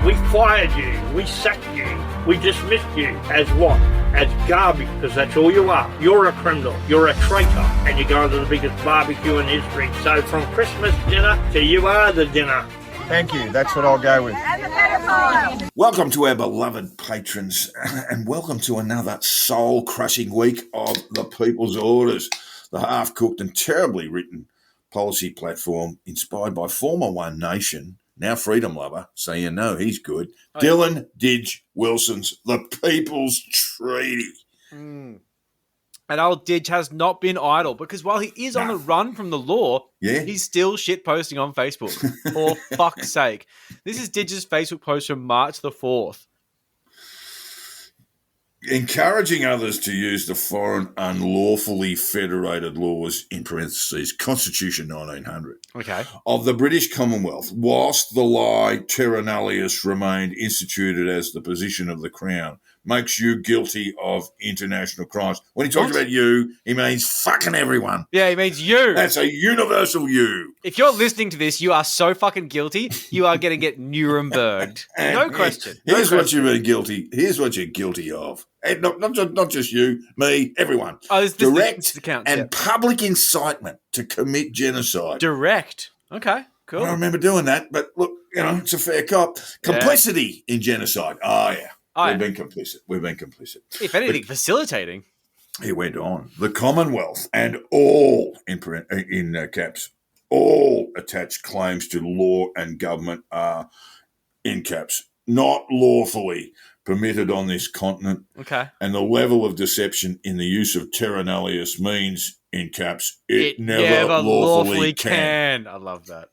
We fired you. We sacked you. We dismissed you as what? As garbage, because that's all you are. You're a criminal. You're a traitor. And you're going to the biggest barbecue in history. So from Christmas dinner to you are the dinner. Thank you. That's what I'll go with. Welcome to our beloved patrons, and welcome to another soul-crushing week of the People's Orders, the half-cooked and terribly written policy platform inspired by former One Nation, now freedom lover, so you know he's good, Dylan Didge Wilson's The People's Treaty. And old Didge has not been idle, because while he is on the run from the law, he's still shitposting on Facebook. For fuck's sake. This is Didge's Facebook post from March the 4th. Encouraging others to use the foreign unlawfully federated laws, in parentheses, Constitution 1900, of the British Commonwealth, whilst the lie terra nullius remained instituted as the position of the Crown, makes you guilty of international crimes. When he talks about you, he means fucking everyone. Yeah, he means you. That's a universal you. If you're listening to this, you are so fucking guilty, you are going to get Nuremberged. No question. Here's what you've been guilty. Here's what you're guilty of. And not just you, me, everyone. Direct and public incitement to commit genocide. Direct. Okay, cool. I don't remember doing that, but look, it's a fair cop. Complicity in genocide. Oh, yeah. We've been complicit. If anything, facilitating. He went on. The Commonwealth and all, in caps, all attached claims to law and government are, in caps, not lawfully permitted on this continent. Okay. And the level of deception in the use of terra nullius means, in caps, it never lawfully can. I love that.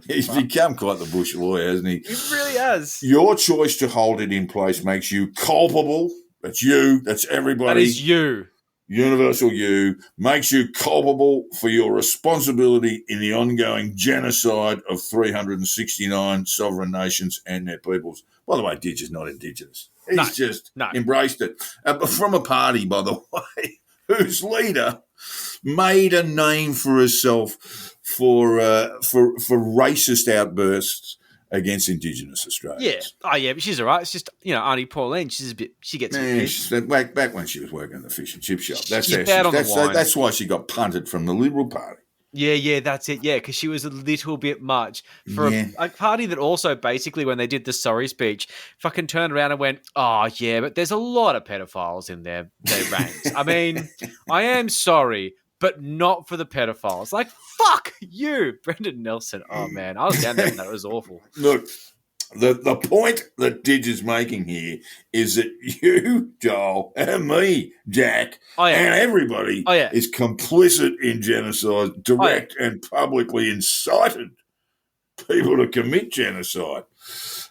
He's become quite the bush lawyer, hasn't he? He really has. Your choice to hold it in place makes you culpable. That's you. That's everybody. That is you. Universal you. Makes you culpable for your responsibility in the ongoing genocide of 369 sovereign nations and their peoples. By the way, Didge is not Indigenous. He's just embraced it. But from a party, by the way, whose leader made a name for herself for racist outbursts against Indigenous Australians. Yeah. Oh, yeah, but she's all right. It's just, Auntie Pauline, she gets back when she was working in the fish and chip shop. That's why she got punted from the Liberal Party. Yeah, that's it. Yeah, because she was a little bit much for a party that also basically, when they did the sorry speech, fucking turned around and went, oh, yeah, but there's a lot of pedophiles in their ranks. I mean, I am sorry, but not for the pedophiles. Like, fuck you, Brendan Nelson. Oh, man, I was down there and that was awful. Look, the point that Didge is making here is that you, Joel, and me, Jack, and everybody is complicit in genocide, direct and publicly incited people to commit genocide.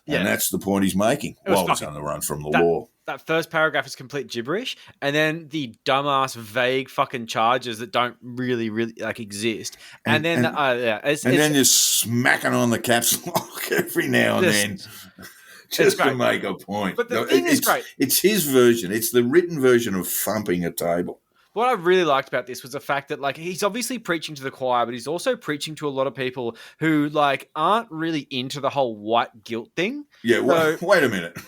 Yeah. And that's the point he's making while he's on the run from the law. That first paragraph is complete gibberish, and then the dumbass, vague fucking charges that don't really exist, and then you're smacking on the caps lock every now and then, just to make a point. But the thing is great. It's his version. It's the written version of thumping a table. What I really liked about this was the fact that, he's obviously preaching to the choir, but he's also preaching to a lot of people who, aren't really into the whole white guilt thing. Yeah, wait a minute.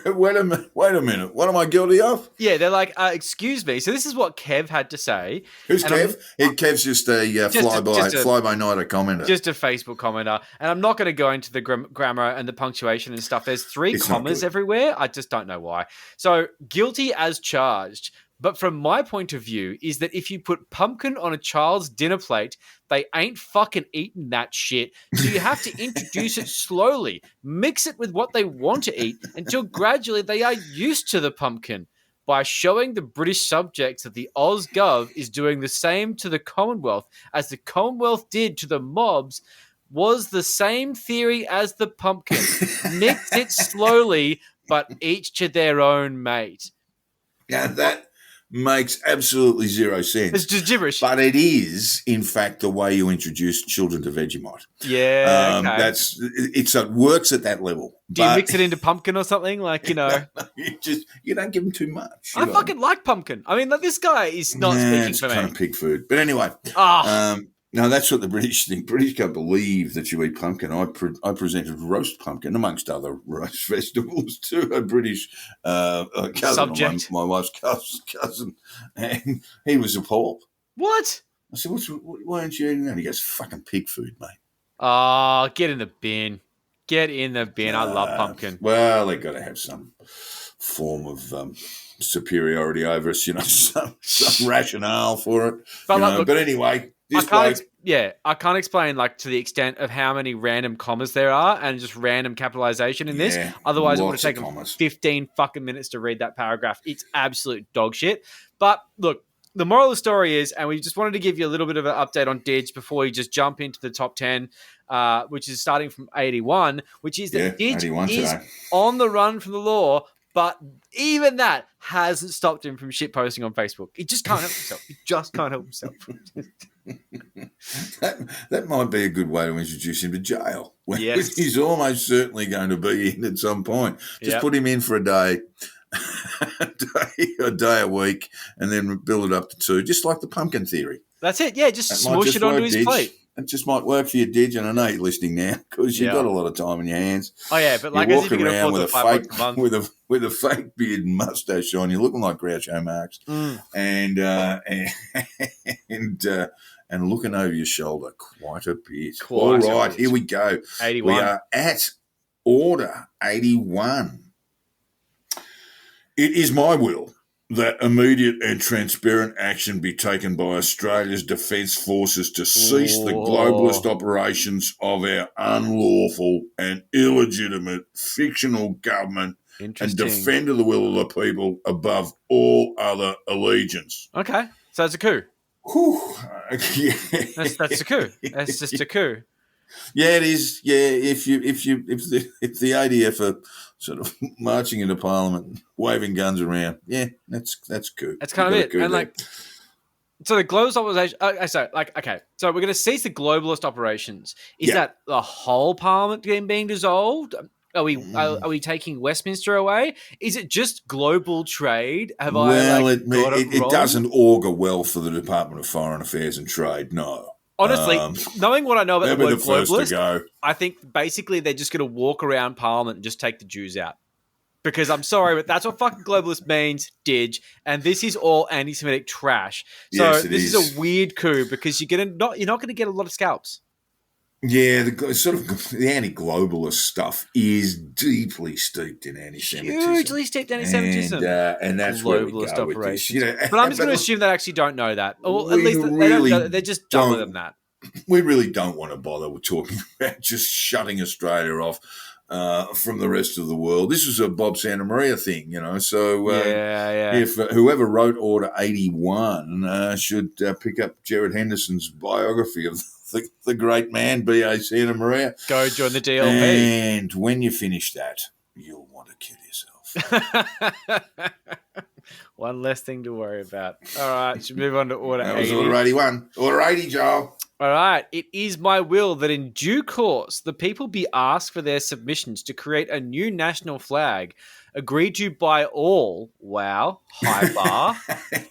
Wait a minute. What am I guilty of? Yeah, they're like, excuse me. So this is what Kev had to say. Who's Kev? Kev's just a fly-by-nighter commenter. Just a Facebook commenter. And I'm not going to go into the grammar and the punctuation and stuff. There's 3 commas everywhere. I just don't know why. So, guilty as charged. But from my point of view is that if you put pumpkin on a child's dinner plate, they ain't fucking eating that shit. So you have to introduce it slowly, mix it with what they want to eat until gradually they are used to the pumpkin. By showing the British subjects that the Ausgov is doing the same to the Commonwealth as the Commonwealth did to the mobs was the same theory as the pumpkin. Mix it slowly, but each to their own, mate. Yeah, that makes absolutely zero sense. It's just gibberish. But it is, in fact, the way you introduce children to Vegemite. Yeah, okay. It works at that level. Do you mix it into pumpkin or something? You don't give them too much. I fucking like pumpkin. I mean, this guy is not speaking for me. It's kind of pig food. But anyway, No, that's what the British think. British can't believe that you eat pumpkin. I presented roast pumpkin amongst other roast vegetables to a British cousin, Subject. or my wife's cousin, and he was appalled. What? I said, why aren't you eating that? He goes, fucking pig food, mate. Oh, get in the bin. Get in the bin. I love pumpkin. Well, they got to have some form of superiority over us, some rationale for it. But anyway, this bloke. I can't explain to the extent of how many random commas there are and just random capitalization in this. Otherwise, it would have taken 15 fucking minutes to read that paragraph. It's absolute dog shit. But look, the moral of the story is, and we just wanted to give you a little bit of an update on Didge before we just jump into the top 10, which is starting from 81, which is that Didge is on the run from the law, but even that hasn't stopped him from shit posting on Facebook. He just can't help himself. He just can't help himself. That might be a good way to introduce him to jail. Yes. He's almost certainly going to be in at some point. Just put him in for a day. a day a week, and then build it up to 2, just like the pumpkin theory. That's it. Yeah, just smush it onto his plate. It just might work for you, Didge, and I know you're listening now because you've got a lot of time in your hands. Oh yeah, but you walk around with a fake beard and mustache on, you're looking like Groucho Marx, and looking over your shoulder quite a bit. All right, here we go. 81. We are at order 81. It is my will that immediate and transparent action be taken by Australia's Defence Forces to cease the globalist operations of our unlawful and illegitimate fictional government and defend the will of the people above all other allegiance. Okay, so it's a coup. Whew. Yeah. That's a coup. That's just a coup. Yeah, it is. Yeah, if the ADF are sort of marching into Parliament, waving guns around, that's cool. That's kind of it. And so the globalist operations. So we're going to cease the globalist operations. Is that the whole Parliament being dissolved? Are we taking Westminster away? Is it just global trade? It doesn't augur well for the Department of Foreign Affairs and Trade. No. Honestly, knowing what I know about the word globalist, I think basically they're just going to walk around Parliament and just take the Jews out. Because I'm sorry, but that's what fucking globalist means, Didge, and this is all anti-Semitic trash. So this is a weird coup because you're not going to get a lot of scalps. Yeah, the anti-globalist stuff is deeply steeped in anti-Semitism. Hugely steeped in anti-Semitism. And that's where we go with this. But I'm just going to assume they actually don't know that. Or at least they don't know, they're just dumber than that. We really don't want to bother with talking about just shutting Australia off from the rest of the world. This was a Bob Santa Maria thing, So if whoever wrote Order 81 should pick up Gerard Henderson's biography of the great man, B.A. Santa Maria. Go join the DLP. And when you finish that, you'll want to kill yourself. One less thing to worry about. All right, should move on to Order 80. That was Order 81. Order 80, Joel. All right. It is my will that in due course, the people be asked for their submissions to create a new national flag agreed to by all. Wow. High bar.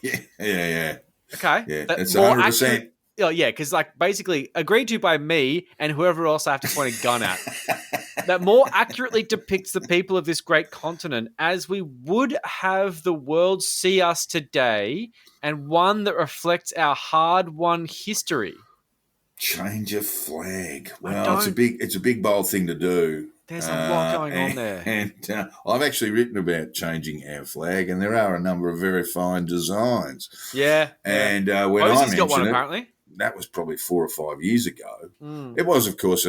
Yeah. Okay. Yeah, it's 100%. Yeah, because basically agreed to by me and whoever else I have to point a gun at. That more accurately depicts the people of this great continent as we would have the world see us today, and one that reflects our hard-won history. Change a flag. Well, it's a big bold thing to do. There's a lot going on there. And I've actually written about changing our flag, and there are a number of very fine designs. Yeah. And when I mentioned got one, apparently. That was probably 4 or 5 years ago. It was, of course,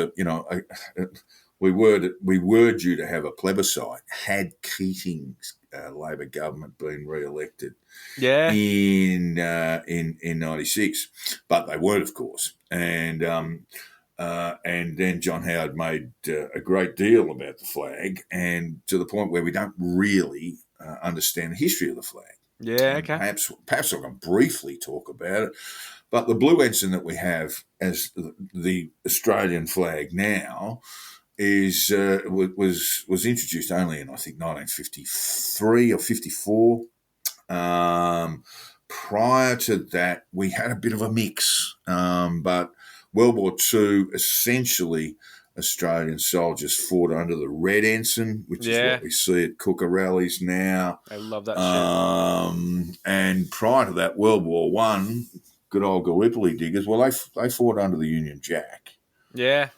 we were due to have a plebiscite had Keating's Labor government been re-elected. Yeah. In 96, but they weren't, of course, and then John Howard made a great deal about the flag, and to the point where we don't really understand the history of the flag. Yeah, okay. Perhaps I can briefly talk about it. But the blue ensign that we have as the Australian flag now was introduced only in, I think, 1953 or 54. Prior to that, we had a bit of a mix, but World War II, essentially, Australian soldiers fought under the red ensign, which is Yeah. what we see at Cooker rallies now. I love that shit. And prior to that, World War One, good old Gallipoli diggers, well, they fought under the Union Jack. Yeah.